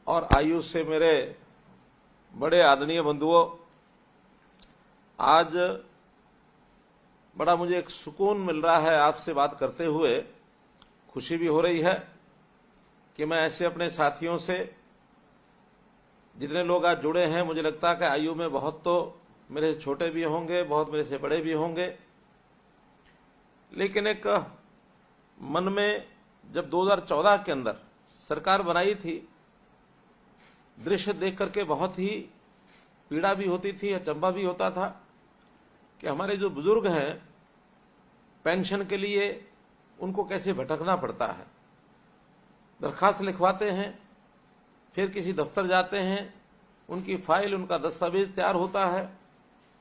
और आयु से मेरे बड़े आदरणीय बंधुओं, आज बड़ा मुझे एक सुकून मिल रहा है आपसे बात करते हुए। खुशी भी हो रही है कि मैं ऐसे अपने साथियों से, जितने लोग आज जुड़े हैं, मुझे लगता है कि आयु में बहुत तो मेरे से छोटे भी होंगे, बहुत मेरे से बड़े भी होंगे, लेकिन एक मन में जब 2014 के अंदर सरकार बनाई थी, दृश्य देख करके बहुत ही पीड़ा भी होती थी, अचंभा भी होता था कि हमारे जो बुजुर्ग हैं पेंशन के लिए उनको कैसे भटकना पड़ता है। दरखास्त लिखवाते हैं, फिर किसी दफ्तर जाते हैं, उनकी फाइल, उनका दस्तावेज तैयार होता है,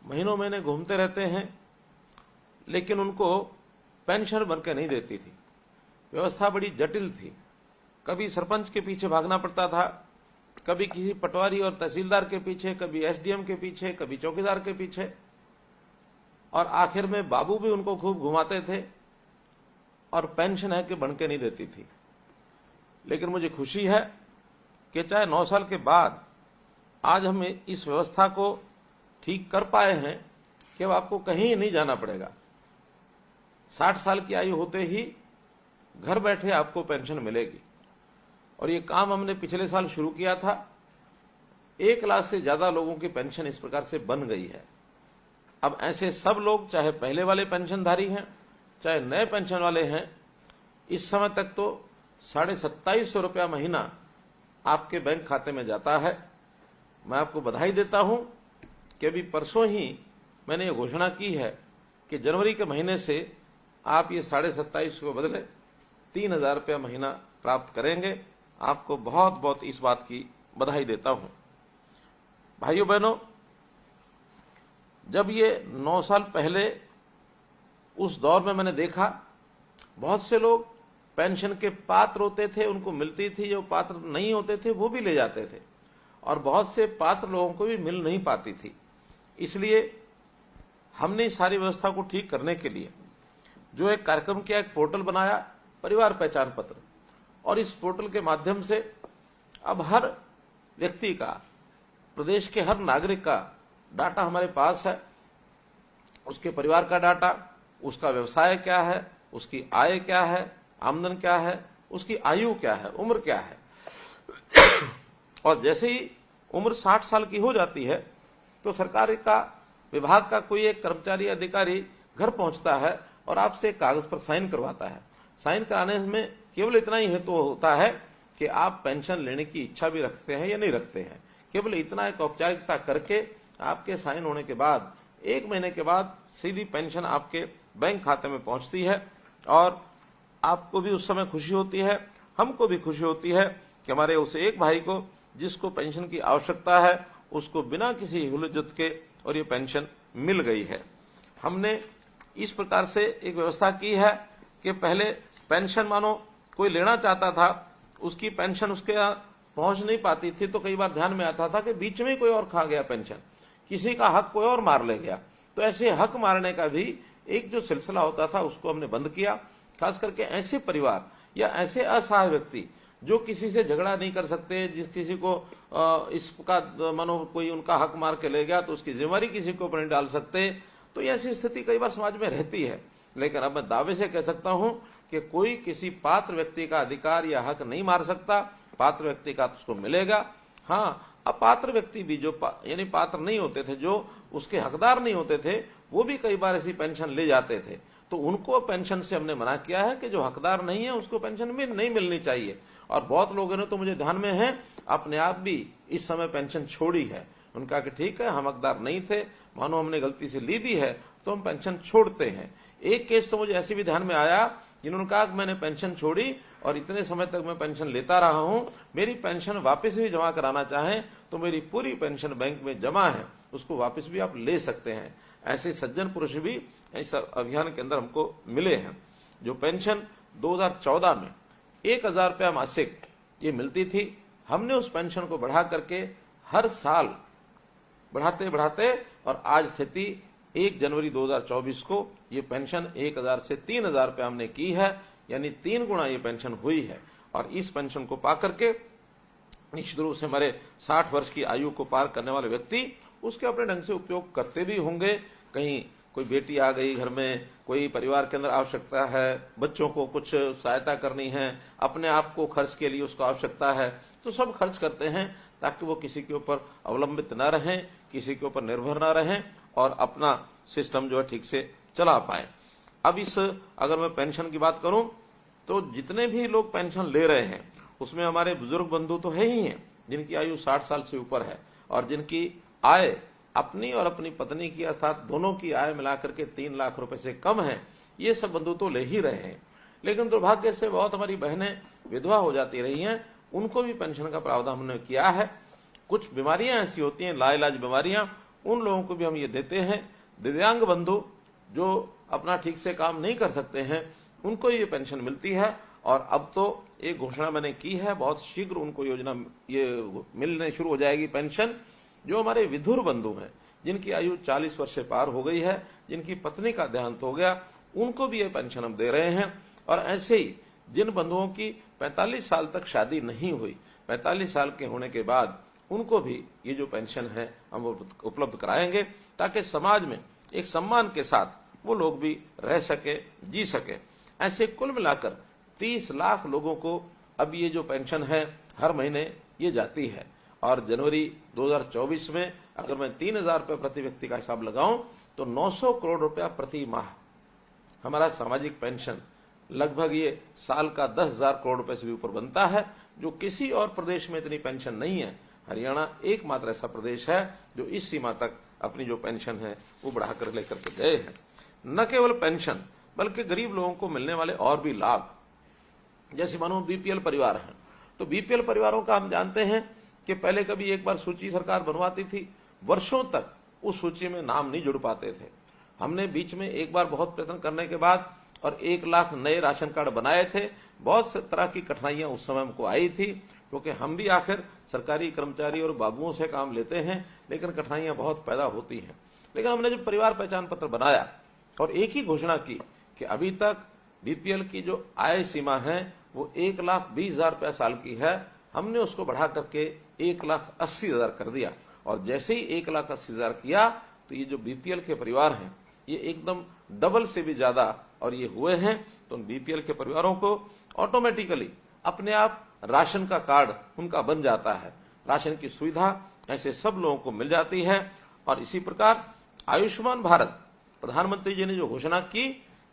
महीनों महीने घूमते रहते हैं, लेकिन उनको पेंशन बनकर नहीं देती थी। व्यवस्था बड़ी जटिल थी। कभी सरपंच के पीछे भागना पड़ता था, कभी किसी पटवारी और तहसीलदार के पीछे, कभी एसडीएम के पीछे, कभी चौकीदार के पीछे, और आखिर में बाबू भी उनको खूब घुमाते थे और पेंशन है कि बनके नहीं देती थी। लेकिन मुझे खुशी है कि चाहे 9 साल के बाद आज हम इस व्यवस्था को ठीक कर पाए हैं कि अब आपको कहीं नहीं जाना पड़ेगा। 60 साल की आयु होते ही घर बैठे आपको पेंशन मिलेगी। और ये काम हमने पिछले साल शुरू किया था। 1 लाख से ज्यादा लोगों की पेंशन इस प्रकार से बन गई है। अब ऐसे सब लोग, चाहे पहले वाले पेंशनधारी हैं, चाहे नए पेंशन वाले हैं, इस समय तक तो 2750 रुपया महीना आपके बैंक खाते में जाता है। मैं आपको बधाई देता हूं कि अभी परसों ही मैंने ये घोषणा की है कि जनवरी के महीने से आप ये 2750 को बदले 3000 रुपया महीना प्राप्त करेंगे। आपको बहुत बहुत इस बात की बधाई देता हूं। भाइयों बहनों, जब ये 9 साल पहले उस दौर में मैंने देखा, बहुत से लोग पेंशन के पात्र होते थे, उनको मिलती थी, जो पात्र नहीं होते थे वो भी ले जाते थे, और बहुत से पात्र लोगों को भी मिल नहीं पाती थी। इसलिए हमने इस सारी व्यवस्था को ठीक करने के लिए जो एक कार्यक्रम किया, एक पोर्टल बनाया, परिवार पहचान पत्र, और इस पोर्टल के माध्यम से अब हर व्यक्ति का, प्रदेश के हर नागरिक का डाटा हमारे पास है। उसके परिवार का डाटा, उसका व्यवसाय क्या है, उसकी आय क्या है, आमदन क्या है, उसकी आयु क्या है, उम्र क्या है। और जैसे ही उम्र 60 साल की हो जाती है तो सरकार का, विभाग का कोई एक कर्मचारी, अधिकारी घर पहुंचता है और आपसे कागज पर साइन करवाता है। साइन कराने में केवल इतना ही हेतु होता है कि आप पेंशन लेने की इच्छा भी रखते हैं या नहीं रखते हैं। केवल इतना एक औपचारिकता करके आपके साइन होने के बाद 1 महीने के बाद सीधी पेंशन आपके बैंक खाते में पहुंचती है। और आपको भी उस समय खुशी होती है, हमको भी खुशी होती है कि हमारे उस एक भाई को, जिसको पेंशन की आवश्यकता है, उसको बिना किसी हुलझुल के और ये पेंशन मिल गई है। हमने इस प्रकार से एक व्यवस्था की है कि पहले पेंशन, मानो कोई लेना चाहता था, उसकी पेंशन उसके यहाँ पहुंच नहीं पाती थी, तो कई बार ध्यान में आता था कि बीच में कोई और खा गया पेंशन, किसी का हक कोई और मार ले गया। तो ऐसे हक मारने का भी एक जो सिलसिला होता था, उसको हमने बंद किया। खास करके ऐसे परिवार या ऐसे असहाय व्यक्ति जो किसी से झगड़ा नहीं कर सकते, जिस किसी को इसका, मानो कोई उनका हक मार के ले गया तो उसकी जिम्मेवारी किसी के ऊपर नहीं डाल सकते, तो ऐसी स्थिति कई बार समाज में रहती है। लेकिन अब मैं दावे से कह सकता हूं कि कोई किसी पात्र व्यक्ति का अधिकार या हक नहीं मार सकता। पात्र व्यक्ति का उसको मिलेगा। हाँ, अपात्र व्यक्ति भी, जो यानी पात्र नहीं होते थे, जो उसके हकदार नहीं होते थे, वो भी कई बार ऐसी पेंशन ले जाते थे, तो उनको पेंशन से हमने मना किया है कि जो हकदार नहीं है उसको पेंशन नहीं मिलनी चाहिए। और बहुत लोगों ने, तो मुझे ध्यान में है, अपने आप भी इस समय पेंशन छोड़ी है। उनका कि ठीक है, हम हकदार नहीं थे, मानो हमने गलती से ली भी है तो हम पेंशन छोड़ते हैं। एक केस तो मुझे ऐसे भी ध्यान में आया, जिन्होंने कहा कि मैंने पेंशन छोड़ी और इतने समय तक मैं पेंशन लेता रहा हूं, मेरी पेंशन वापस भी जमा कराना चाहें तो मेरी पूरी पेंशन बैंक में जमा है, उसको वापस भी आप ले सकते हैं। ऐसे सज्जन पुरुष भी इस अभियान के अंदर हमको मिले हैं। जो पेंशन 2014 में 1000 रुपया मासिक ये मिलती थी, हमने उस पेंशन को बढ़ा करके हर साल बढ़ाते बढ़ाते, और आज स्थिति 1 जनवरी 2024 को ये पेंशन 1000 से 3000 रुपया हमने की है, यानी 3 गुना ये पेंशन हुई है। और इस पेंशन को पा करके निश्चित रूप से हमारे 60 वर्ष की आयु को पार करने वाले व्यक्ति उसके अपने ढंग से उपयोग करते भी होंगे। कहीं कोई बेटी आ गई घर में, कोई परिवार के अंदर आवश्यकता है, बच्चों को कुछ सहायता करनी है, अपने आप को खर्च के लिए उसको आवश्यकता है, तो सब खर्च करते हैं ताकि वो किसी के ऊपर अवलंबित न रहें, किसी के ऊपर निर्भर न रहें और अपना सिस्टम जो है ठीक से चला पाए। अब अगर मैं पेंशन की बात करूं तो जितने भी लोग पेंशन ले रहे हैं उसमें हमारे बुजुर्ग बंधु तो है ही हैं जिनकी आयु 60 साल से ऊपर है और जिनकी आय अपनी और अपनी पत्नी की अर्थात दोनों की आय मिलाकर के 3 लाख रुपए से कम है। ये सब बंधु तो ले ही रहे हैं, लेकिन दुर्भाग्य से बहुत हमारी बहनें विधवा हो जाती रही हैं, उनको भी पेंशन का प्रावधान हमने किया है। कुछ बीमारियां ऐसी होती हैं, लाइलाज बीमारियां, उन लोगों को भी हम ये देते हैं। दिव्यांग बंधु जो अपना ठीक से काम नहीं कर सकते हैं उनको ये पेंशन मिलती है और अब तो एक घोषणा मैंने की है, बहुत शीघ्र उनको योजना ये मिलने शुरू हो जाएगी पेंशन। जो हमारे विधुर बंधु हैं जिनकी आयु 40 वर्ष से पार हो गई है, जिनकी पत्नी का देहांत हो गया, उनको भी ये पेंशन हम दे रहे हैं। और ऐसे ही जिन बंधुओं की 45 साल तक शादी नहीं हुई, 45 साल के होने के बाद उनको भी ये जो पेंशन है हम उपलब्ध कराएंगे ताकि समाज में एक सम्मान के साथ वो लोग भी रह सके, जी सके। ऐसे कुल मिलाकर 30 लाख लोगों को अब ये जो पेंशन है हर महीने ये जाती है और जनवरी 2024 में अगर मैं 3,000 रुपये प्रति व्यक्ति का हिसाब लगाऊं तो 900 करोड़ रुपया प्रति माह हमारा सामाजिक पेंशन लगभग ये साल का 10,000 करोड़ रुपए से भी ऊपर बनता है, जो किसी और प्रदेश में इतनी पेंशन नहीं है। हरियाणा एकमात्र ऐसा प्रदेश है जो इस सीमा तक अपनी जो पेंशन है वो बढ़ाकर लेकर के गए हैं। न केवल पेंशन बल्कि गरीब लोगों को मिलने वाले और भी लाभ, जैसे मानो बीपीएल परिवार हैं, तो बीपीएल परिवारों का हम जानते हैं कि पहले कभी एक बार सूची सरकार बनवाती थी, वर्षों तक उस सूची में नाम नहीं जुड़ पाते थे। हमने बीच में एक बार बहुत प्रयत्न करने के बाद और 1 लाख नए राशन कार्ड बनाए थे। बहुत से तरह की कठिनाइयां उस समय हमको आई थी क्योंकि हम भी आखिर सरकारी कर्मचारी और बाबुओं से काम लेते हैं, लेकिन कठिनाइयां बहुत पैदा होती हैं। लेकिन हमने जब परिवार पहचान पत्र बनाया और एक ही घोषणा की कि अभी तक बीपीएल की जो आय सीमा है वो 1,20,000 रुपया साल की है, हमने उसको बढ़ा करके 1,80,000 कर दिया। और जैसे ही 1,80,000 किया तो ये जो बीपीएल के परिवार हैं ये एकदम डबल से भी ज्यादा और ये हुए हैं। तो बीपीएल के परिवारों को ऑटोमेटिकली अपने आप राशन का कार्ड उनका बन जाता है, राशन की सुविधा ऐसे सब लोगों को मिल जाती है। और इसी प्रकार आयुष्मान भारत प्रधानमंत्री जी ने जो घोषणा की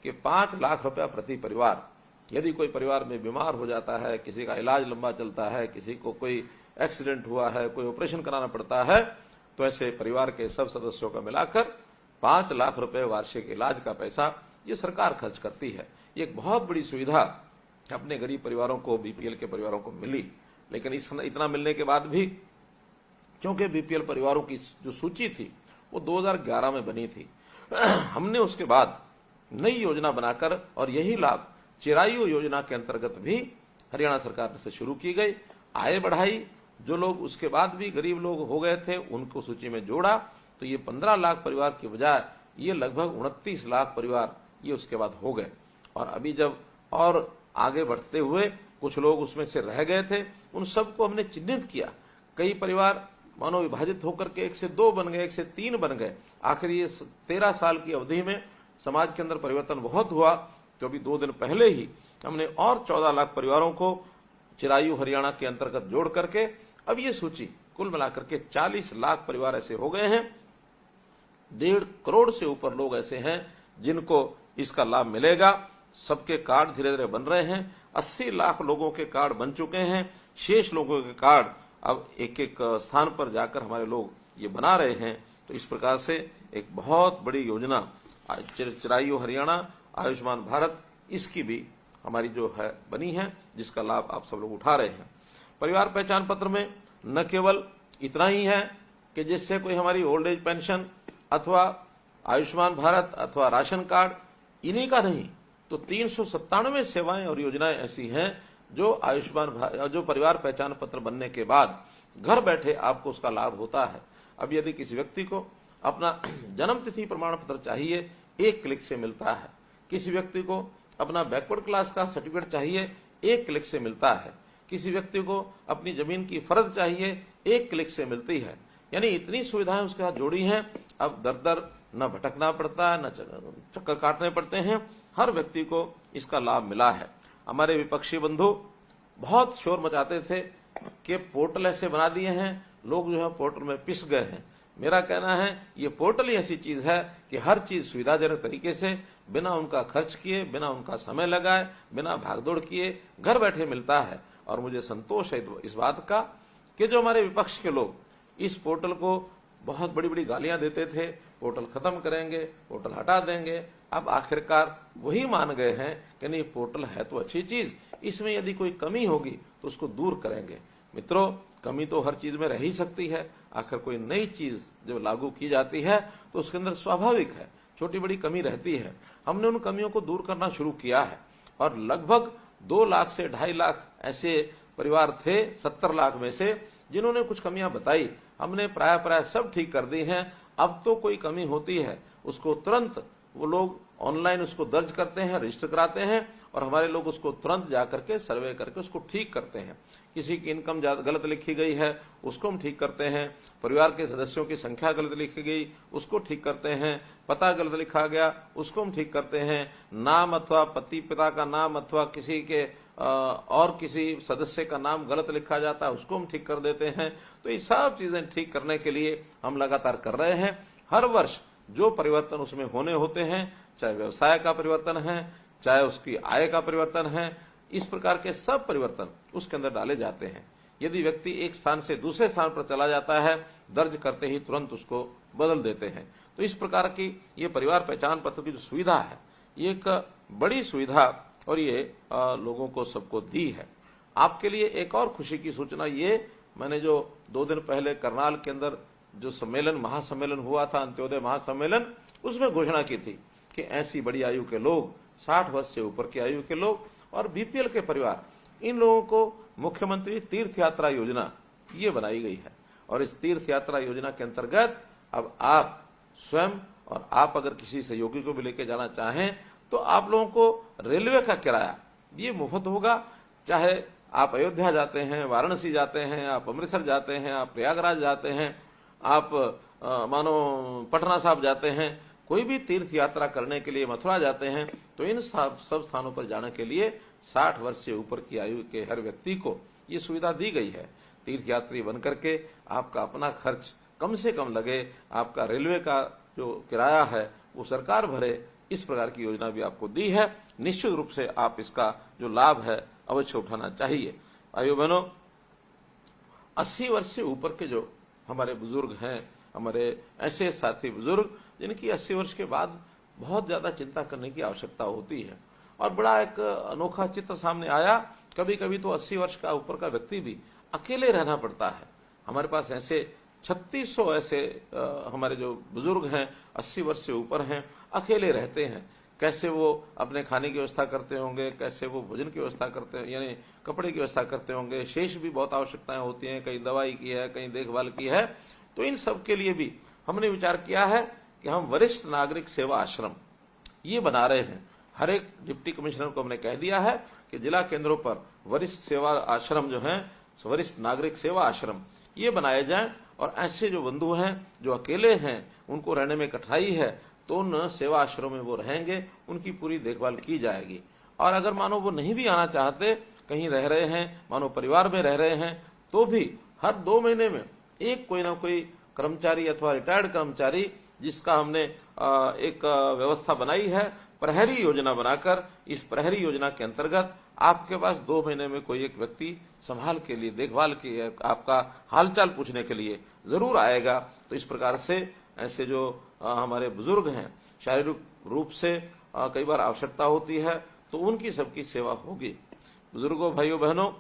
कि 5 लाख रुपया प्रति परिवार, यदि कोई परिवार में बीमार हो जाता है, किसी का इलाज लंबा चलता है, किसी को कोई एक्सीडेंट हुआ है, कोई ऑपरेशन कराना पड़ता है, तो ऐसे परिवार के सब सदस्यों का मिलाकर 5 लाख रुपए वार्षिक इलाज का पैसा ये सरकार खर्च करती है। ये एक बहुत बड़ी सुविधा अपने गरीब परिवारों को, बीपीएल के परिवारों को मिली। लेकिन इतना मिलने के बाद भी क्योंकि बीपीएल परिवारों की जो सूची थी वो 2011 में बनी थी, हमने उसके बाद नई योजना बनाकर और यही लाभ चिरायु योजना के अंतर्गत भी हरियाणा सरकार से शुरू की गई, आय बढ़ाई। जो लोग उसके बाद भी गरीब लोग हो गए थे उनको सूची में जोड़ा, तो ये 15 लाख परिवार की बजाय ये लगभग 29 लाख परिवार ये उसके बाद हो गए। और अभी जब और आगे बढ़ते हुए कुछ लोग उसमें से रह गए थे, उन सबको हमने चिन्हित किया। कई परिवार मानो विभाजित होकर के 1 से 2 बन गए, 1 से 3 बन गए। आखिर ये 13 साल की अवधि में समाज के अंदर परिवर्तन बहुत हुआ। तो अभी 2 दिन पहले ही हमने और 14 लाख परिवारों को चिरायु हरियाणा के अंतर्गत जोड़ करके अब ये सूची कुल मिलाकर के 40 लाख परिवार ऐसे हो गए हैं। 1.5 करोड़ से ऊपर लोग ऐसे हैं जिनको इसका लाभ मिलेगा। सबके कार्ड धीरे धीरे बन रहे हैं। 80 लाख लोगों के कार्ड बन चुके हैं। शेष लोगों के कार्ड अब एक एक स्थान पर जाकर हमारे लोग ये बना रहे हैं। तो इस प्रकार से एक बहुत बड़ी योजना चिरायु हरियाणा आयुष्मान भारत, इसकी भी हमारी जो है बनी है, जिसका लाभ आप सब लोग उठा रहे हैं। परिवार पहचान पत्र में न केवल इतना ही है कि जिससे कोई हमारी ओल्ड एज पेंशन अथवा आयुष्मान भारत अथवा राशन कार्ड इन्हीं का नहीं, तो 397 सेवाएं और योजनाएं ऐसी हैं जो जो परिवार पहचान पत्र बनने के बाद घर बैठे आपको उसका लाभ होता है। अब यदि किसी व्यक्ति को अपना जन्म तिथि प्रमाण पत्र चाहिए, 1 क्लिक से मिलता है। किसी व्यक्ति को अपना बैकवर्ड क्लास का सर्टिफिकेट चाहिए, 1 क्लिक से मिलता है। किसी व्यक्ति को अपनी जमीन की फर्द चाहिए, एक क्लिक से मिलती है। यानी इतनी सुविधाएं उसके साथ जोड़ी हैं, अब दर दर न भटकना पड़ता है, न चक्कर काटने पड़ते हैं। हर व्यक्ति को इसका लाभ मिला है। हमारे विपक्षी बंधु बहुत शोर मचाते थे कि पोर्टल ऐसे बना दिए हैं, लोग जो है पोर्टल में पिस गए हैं। मेरा कहना है ये पोर्टल ही ऐसी चीज है कि हर चीज सुविधाजनक तरीके से, बिना उनका खर्च किए, बिना उनका समय लगाए, बिना भागदौड़ किए घर बैठे मिलता है। और मुझे संतोष है इस बात का कि जो हमारे विपक्ष के लोग इस पोर्टल को बहुत बड़ी बड़ी गालियां देते थे, पोर्टल खत्म करेंगे, पोर्टल हटा देंगे, अब आखिरकार वही मान गए हैं कि नहीं, पोर्टल है तो अच्छी चीज, इसमें यदि कोई कमी होगी तो उसको दूर करेंगे। मित्रों, कमी तो हर चीज में रह ही सकती है। आखिर कोई नई चीज जब लागू की जाती है तो उसके अंदर स्वाभाविक है छोटी बड़ी कमी रहती है। हमने उन कमियों को दूर करना शुरू किया है और लगभग 2 लाख से 2.5 लाख ऐसे परिवार थे 70 लाख में से जिन्होंने कुछ कमियां बताई। हमने प्राय सब ठीक कर दी हैं। अब तो कोई कमी होती है उसको तुरंत वो लोग ऑनलाइन उसको दर्ज करते हैं, रजिस्टर कराते हैं और हमारे लोग उसको तुरंत जाकर के सर्वे करके उसको ठीक करते हैं। किसी की इनकम गलत लिखी गई है उसको हम ठीक करते हैं, परिवार के सदस्यों की संख्या गलत लिखी गई उसको ठीक करते हैं, पता गलत लिखा गया उसको हम ठीक करते हैं, नाम अथवा पति पिता का नाम अथवा किसी के और किसी सदस्य का नाम गलत लिखा जाता है उसको हम ठीक कर देते हैं। तो ये सब चीजें ठीक करने के लिए हम लगातार कर रहे हैं। हर वर्ष जो परिवर्तन उसमें होने होते हैं, चाहे व्यवसाय का परिवर्तन है, चाहे उसकी आय का परिवर्तन है, इस प्रकार के सब परिवर्तन उसके अंदर डाले जाते हैं। यदि व्यक्ति एक स्थान से दूसरे स्थान पर चला जाता है, दर्ज करते ही तुरंत उसको बदल देते हैं। तो इस प्रकार की ये परिवार पहचान पत्र की जो सुविधा है, ये एक बड़ी सुविधा और ये लोगों को सबको दी है। आपके लिए एक और खुशी की सूचना, ये मैंने जो 2 दिन पहले करनाल के अंदर जो सम्मेलन महासम्मेलन हुआ था, अंत्योदय महासम्मेलन, उसमें घोषणा की थी कि ऐसी बड़ी आयु के लोग, 60 वर्ष से ऊपर की आयु के लोग और बीपीएल के परिवार, इन लोगों को मुख्यमंत्री तीर्थ यात्रा योजना ये बनाई गई है। और इस तीर्थ यात्रा योजना के अंतर्गत अब आप स्वयं और आप अगर किसी सहयोगी को भी लेकर जाना चाहें तो आप लोगों को रेलवे का किराया ये मुफ्त होगा। चाहे आप अयोध्या जाते हैं, वाराणसी जाते हैं, आप अमृतसर जाते हैं, आप प्रयागराज जाते हैं, आप मानो पटना साहिब जाते हैं, कोई भी तीर्थ यात्रा करने के लिए मथुरा जाते हैं, तो इन सब स्थानों पर जाने के लिए 60 वर्ष से ऊपर की आयु के हर व्यक्ति को ये सुविधा दी गई है। तीर्थ यात्री बनकर के आपका अपना खर्च कम से कम लगे, आपका रेलवे का जो किराया है वो सरकार भरे, इस प्रकार की योजना भी आपको दी है। निश्चित रूप से आप इसका जो लाभ है अवश्य उठाना चाहिए। भाइयों बहनों, 80 वर्ष से ऊपर के जो हमारे बुजुर्ग हैं, हमारे ऐसे साथी बुजुर्ग जिनकी 80 वर्ष के बाद बहुत ज्यादा चिंता करने की आवश्यकता होती है, और बड़ा एक अनोखा चित्र सामने आया। कभी कभी तो 80 वर्ष का ऊपर का व्यक्ति भी अकेले रहना पड़ता है। हमारे पास ऐसे 3600 ऐसे हमारे जो बुजुर्ग हैं 80 वर्ष से ऊपर हैं, अकेले रहते हैं। कैसे वो अपने खाने की व्यवस्था करते होंगे, कैसे वो भोजन की व्यवस्था करते हैं, यानी कपड़े की व्यवस्था करते होंगे। शेष भी बहुत आवश्यकताएं होती हैं, कहीं दवाई की है, कहीं देखभाल की है। तो इन सब के लिए भी हमने विचार किया है कि हम वरिष्ठ नागरिक सेवा आश्रम ये बना रहे हैं। हर एक डिप्टी कमिश्नर को हमने कह दिया है कि जिला केंद्रों पर वरिष्ठ सेवा आश्रम जो है, वरिष्ठ नागरिक सेवा आश्रम ये बनाए जाएं, और ऐसे जो बंधु हैं जो अकेले हैं, उनको रहने में कठिनाई है, तो उन सेवा आश्रम में वो रहेंगे, उनकी पूरी देखभाल की जाएगी। और अगर मानो वो नहीं भी आना चाहते, कहीं रह रहे हैं, मानो परिवार में रह रहे हैं, तो भी हर 2 महीने में एक कोई ना कोई कर्मचारी अथवा रिटायर्ड कर्मचारी, जिसका हमने एक व्यवस्था बनाई है प्रहरी योजना बनाकर, इस प्रहरी योजना के अंतर्गत आपके पास 2 महीने में कोई एक व्यक्ति संभाल के लिए, देखभाल के, आपका हालचाल पूछने के लिए जरूर आएगा। तो इस प्रकार से ऐसे जो हमारे बुजुर्ग हैं, शारीरिक रूप से कई बार आवश्यकता होती है, तो उनकी सबकी सेवा होगी। बुजुर्गों, भाइयों बहनों,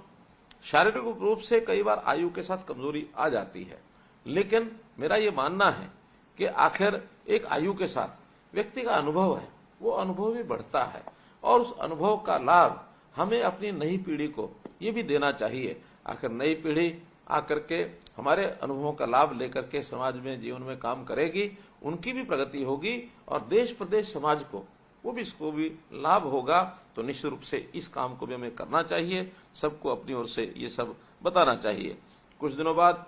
शारीरिक रूप से कई बार आयु के साथ कमजोरी आ जाती है, लेकिन मेरा ये मानना है कि आखिर एक आयु के साथ व्यक्ति का अनुभव है, वो अनुभव भी बढ़ता है, और उस अनुभव का लाभ हमें अपनी नई पीढ़ी को ये भी देना चाहिए। आखिर नई पीढ़ी आकर के हमारे अनुभवों का लाभ लेकर के समाज में, जीवन में काम करेगी, उनकी भी प्रगति होगी, और देश प्रदेश समाज को वो भी इसको भी लाभ होगा। तो निश्चित रूप से इस काम को भी हमें करना चाहिए, सबको अपनी ओर से ये सब बताना चाहिए। कुछ दिनों बाद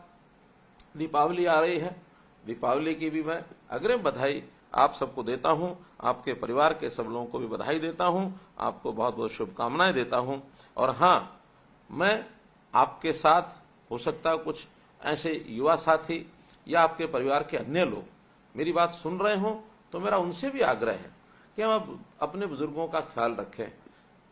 दीपावली आ रही है, दीपावली की भी मैं अग्रिम बधाई आप सबको देता हूं, आपके परिवार के सब लोगों को भी बधाई देता हूं, आपको बहुत बहुत शुभकामनाएं देता हूं। और हाँ, मैं आपके साथ हो सकता है कुछ ऐसे युवा साथी या आपके परिवार के अन्य लोग मेरी बात सुन रहे हों, तो मेरा उनसे भी आग्रह है कि हम अपने बुजुर्गों का ख्याल रखें।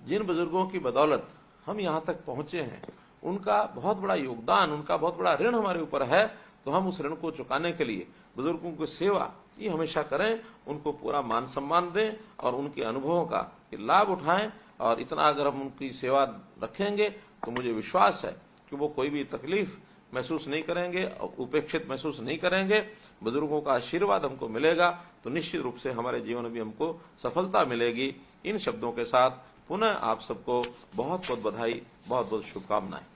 जिन बुजुर्गों की बदौलत हम यहां तक पहुंचे हैं, उनका बहुत बड़ा योगदान, उनका बहुत बड़ा ऋण हमारे ऊपर है। तो हम उस ऋण को चुकाने के लिए बुजुर्गों की सेवा ये हमेशा करें, उनको पूरा मान सम्मान दें और उनके अनुभवों का लाभ उठाएं। और इतना अगर हम उनकी सेवा रखेंगे तो मुझे विश्वास है कि वो कोई भी तकलीफ महसूस नहीं करेंगे, उपेक्षित महसूस नहीं करेंगे। बुजुर्गों का आशीर्वाद हमको मिलेगा तो निश्चित रूप से हमारे जीवन में भी हमको सफलता मिलेगी। इन शब्दों के साथ पुनः आप सबको बहुत बहुत बधाई, बहुत बहुत शुभकामनाएं।